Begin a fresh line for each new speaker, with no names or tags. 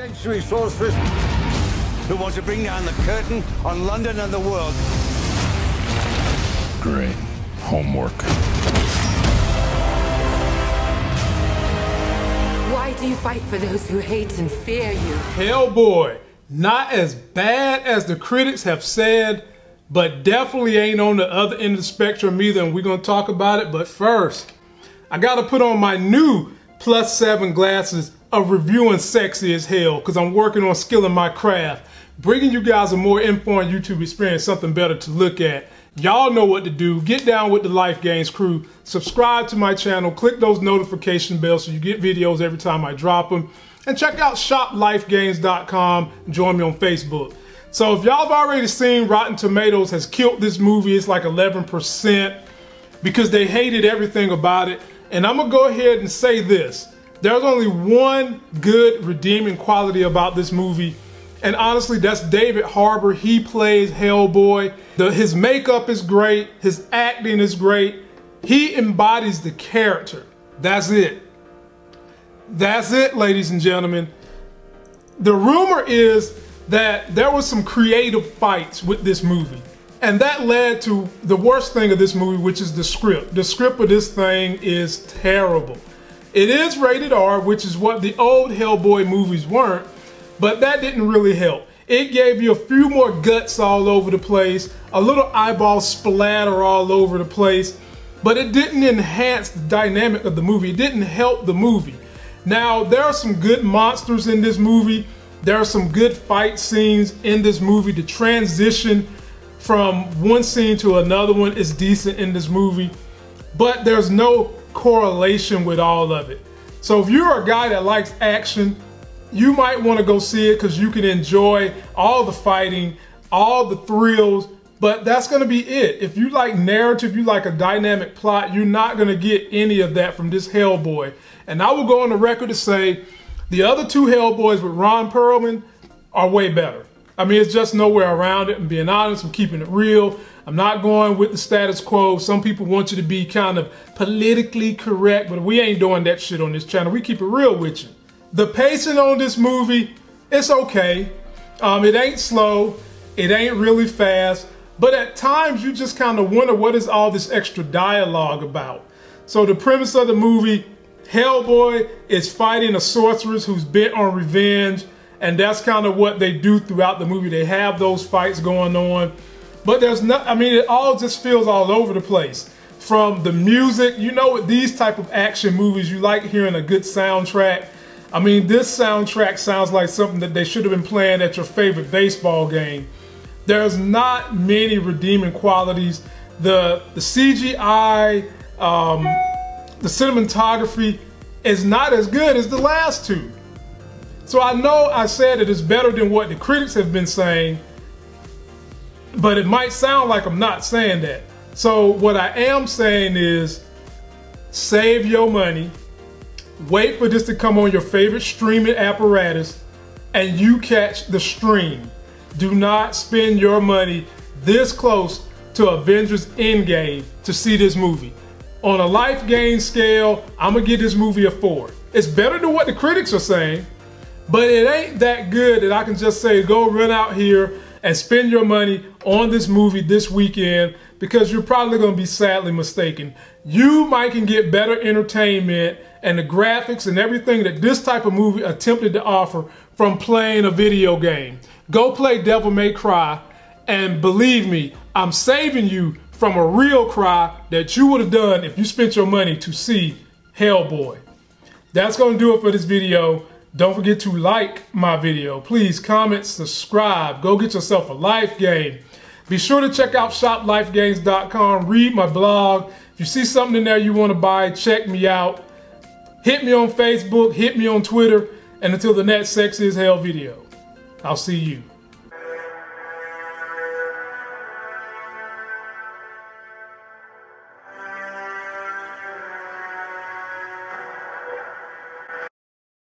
Century sorceress who wants to bring down the curtain on London and the world.
Great. Homework.
Why do you fight for those who hate and fear you?
Hellboy, not as bad as the critics have said, but definitely ain't on the other end of the spectrum either, and we're gonna talk about it. But first, I gotta put on my new +7 glasses of reviewing Sexy as Hell, because I'm working on skilling my craft, bringing you guys a more informed YouTube experience, something better to look at. Y'all know what to do. Get down with the Life Gains crew. Subscribe to my channel. Click those notification bells so you get videos every time I drop them. And check out shoplifegains.com. Join me on Facebook. So if y'all have already seen, Rotten Tomatoes has killed this movie. It's like 11% because they hated everything about it. And I'm going to go ahead and say this. There's only one good redeeming quality about this movie. And honestly, that's David Harbour. He plays Hellboy. His makeup is great. His acting is great. He embodies the character. That's it. That's it, ladies and gentlemen. The rumor is that there was some creative fights with this movie. And that led to the worst thing of this movie, which is the script. The script of this thing is terrible. It is rated R, which is what the old Hellboy movies weren't. But that didn't really help. It gave you a few more guts all over the place, a little eyeball splatter all over the place, but it didn't enhance the dynamic of the movie. It didn't help the movie. Now, there are some good monsters in this movie. There are some good fight scenes in this movie. The transition from one scene to another one is decent in this movie, but there's no correlation with all of it. So if you're a guy that likes action, you might want to go see it because you can enjoy all the fighting, all the thrills, but that's going to be it. If you like narrative, you like a dynamic plot, you're not going to get any of that from this Hellboy. And I will go on the record to say the other two Hellboys with Ron Perlman are way better. I mean, it's just nowhere around it. I'm being honest, I'm keeping it real. I'm not going with the status quo. Some people want you to be kind of politically correct, but we ain't doing that shit on this channel. We keep it real with you. The pacing on this movie, it's okay. It ain't slow, it ain't really fast, but at times you just kind of wonder what is all this extra dialogue about. So the premise of the movie, Hellboy is fighting a sorceress who's bent on revenge, and that's kind of what they do throughout the movie. They have those fights going on, but there's not, I mean, it all just feels all over the place. From the music, you know, with these type of action movies, you like hearing a good soundtrack. I mean, this soundtrack sounds like something that they should have been playing at your favorite baseball game. There's not many redeeming qualities. The CGI, the cinematography is not as good as the last two. So I know I said it is better than what the critics have been saying, but it might sound like I'm not saying that. So what I am saying is save your money. Wait for this to come on your favorite streaming apparatus and you catch the stream. Do not spend your money this close to Avengers Endgame to see this movie. On a Life Gains scale, I'm gonna give this movie a 4. It's better than what the critics are saying, but it ain't that good that I can just say go run out here and spend your money on this movie this weekend, because you're probably gonna be sadly mistaken. You might can get better entertainment and the graphics and everything that this type of movie attempted to offer from playing a video game. Go play Devil May Cry, and believe me, I'm saving you from a real cry that you would have done if you spent your money to see Hellboy. That's gonna do it for this video. Don't forget to like my video. Please comment, subscribe, go get yourself a Life Game. Be sure to check out shoplifegains.com, read my blog. If you see something in there you want to buy, check me out. Hit me on Facebook, hit me on Twitter, and until the next Sexy as Hell video, I'll see you.